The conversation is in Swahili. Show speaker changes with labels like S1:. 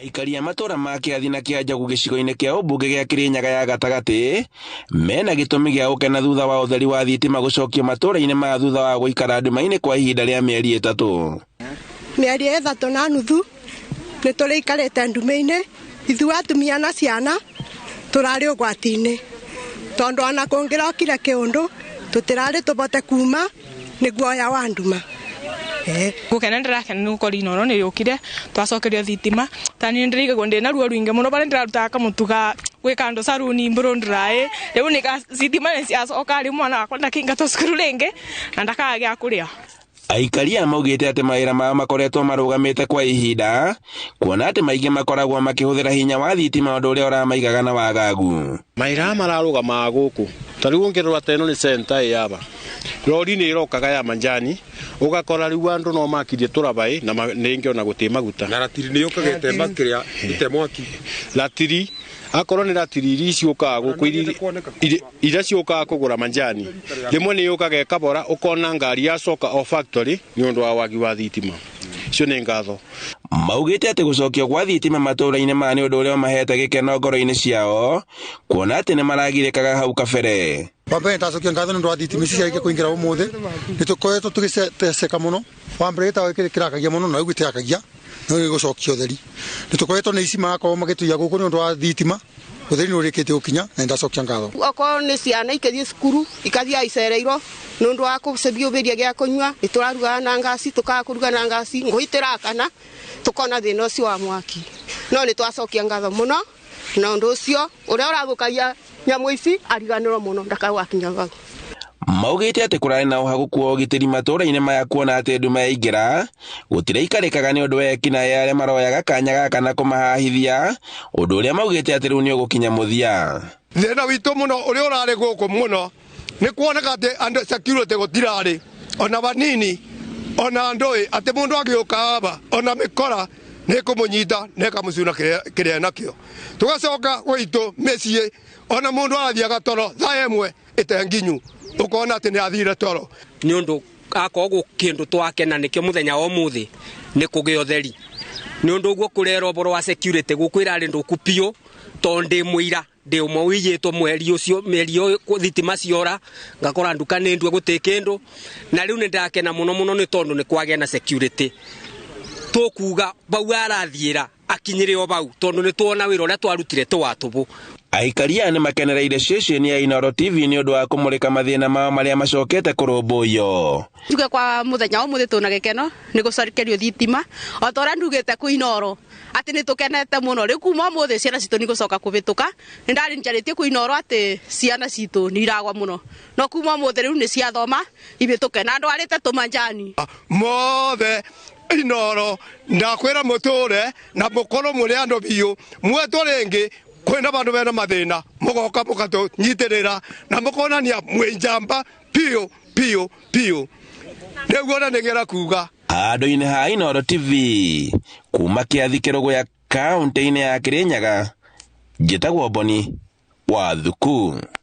S1: Aikari a matura ma Kĩathi na Kĩanjagu gĩcigo-inĩ kĩa ũmbunge gĩa Kĩrĩnyaga ya gatagatĩ mena gĩtũmi gĩa gũkena thutha wa ũtheri wa thitima gũcokio matũra-inĩ ma thutha wa gũikara nduma-inĩ kwa ihinda rĩa mĩeri 3.
S2: Mĩeri 3.5 nĩ tũrĩikarĩte nduma-inĩ, ithuĩ atumia na ciana tũrarĩ ũgwati-inĩ, tondũ ona kũngĩrokire kĩũndũ tũtirarĩ tũbote kuma nĩ guoya wa nduma.
S3: Gukena ndirakena ni gukora inoro ni yukire twacokerio thitima tani ndirigagwo ndina ruo rwingi muno bari ndirarutaga kamutuga gwikando saruni mburu ndirai riu ni thitima ni ciacoka ari mwana wakwa ndakinga cukuru ringi na ndakaga gya kuria.
S1: Aikari maugite ati mawira mao makoretwo marugamite kwa ihinda kuona ati maingi makoragwo makihuthira hinya wa thitima undu uria uramaigaga na wagagu.
S4: Mawira mararugama guku tariu ngirwa teno ni center yaba rori ni irokaga ya manjani ugakora riu andu no makirie turabai na ningi ona guti maguta
S5: na ratiri ni yukagete makiria ite mwaki
S4: ratiri akoro ni ratiri iri ciukaga guku ira ciukaga kugura manjani rimwe ni yukaga kabora ukona ngari yacoka o factory ni undu wa wagi wa thitima cio ni ngatho.
S1: Maugite ati gucokio gwa thitima matura-inĩ ma ni undu uria mahete gikeno ngoro-inĩ ciao kuona ati ni maragirikaga hau kabere.
S6: Wambere ndacokia ngatho nĩ thitima ici ciarĩkia kũingĩra ũmũthĩ nĩ tũkoretwo tũgĩteseka mũno. Wambere gĩtawa gĩkĩ kĩrakagia mũno na rĩu gĩtirakagia no gĩgũcokia ũtheri. Nĩ tũkoretwo nĩ ici magakorwo magĩtuia gũkũ nĩ ũndũ wa thitima ũtheri nĩ ũrĩkĩte gũkinya na ndacokia ngatho.
S2: Okorwo nĩ ciana ikĩthiĩ cukuru ikathiĩ icereirwo nĩ ũndũ wa kũcebia gĩa kũnyua nĩ tũraruga na ngasi tũkaga kũruga na ngasi ngũi itirakana tukona thĩna ũcio wa mwaki no nĩ twacokia ngatho mũno na ũndũ ũcio ũrĩa ũrathũkagia nyamu ici ariganĩrwo mũno ndakagwakinya hau.
S1: Maugite ati kurari na uhaguku wa ugitiri matura-inĩ maya kuona ati nduma yaingĩra gũtiraikarĩkaga nĩ ũndũ wa ekinaĩ arĩa maroyaga kanya gaka na kũmahahithia ũndũ ũrĩa maugite ati rĩu nĩ ũgũkinya mũthia.
S5: Thĩna witũ mũno ũrĩa ũrarĩ gũkũ mũno nĩ kuoneka atĩ andũ security gũtirarĩ ona banini ona ndũĩ atĩ mũndũ agĩũka aba ona mĩkora nĩ kũmũnyita na ĩkamũcuna kĩrĩa nakĩo. Tũgacoka gwitũ mĩciĩ ona mũndũ arathiaga toro thaa ĩmwe ĩtenginyu ukona ati ni athire toro
S7: ni undu akogo kindu twakena nikio muthenya wa umuthi ni kuge utheri ni undu uguo kurero boro wa security gukwira ari nduku pio tonde muira de umwe wiyetwo mweri ucio merio thitima ciora ngakora nduka ni ndwe gutikindu na riu ni ndakena muno ni tondu ni kwage na security tukuga bau arathiira akinyire o bau tondu ni tuona wira uria twarutire twatubu.
S1: Aikari aya nĩ makenereire ceceni ya Inooro TV nĩ ũndũ wa kũmũrĩka mathĩna mao marĩa macokete kũrũmbũiyo.
S8: Tuge kwa muthenya ũmũthĩ tũna gĩkeno nĩ gũcokerio thitima o ta ũrĩa ndugĩte kwĩ Inooro atĩ nĩ tũkenete mũno rĩu kuma ũmũthĩ ciana citũ nĩ gũcoka kũbĩtũka nĩ ndarĩ njarĩtie kwĩ Inooro atĩ ciana citũ nĩ iragwa mũno no kuma ũmũthĩ rĩu nĩ ciathoma ibĩtũke na andũ arĩte tũmanjani
S5: mothe Inooro ndakwĩra mũtũre na mũkorwo mũrĩ andũ biũ mwetwo rĩngĩ kwenda bandu bena mathina mugoka mukatũnyitĩrĩra na mukonania mwĩnjamba piu nĩguo na nĩgera kuga.
S1: Handũ-inĩ ha Inooro TV kuma Kĩathi Kĩrũgũ kaunti-inĩ ya Kĩrĩnyaga njĩtagwo Boni wa Thuku.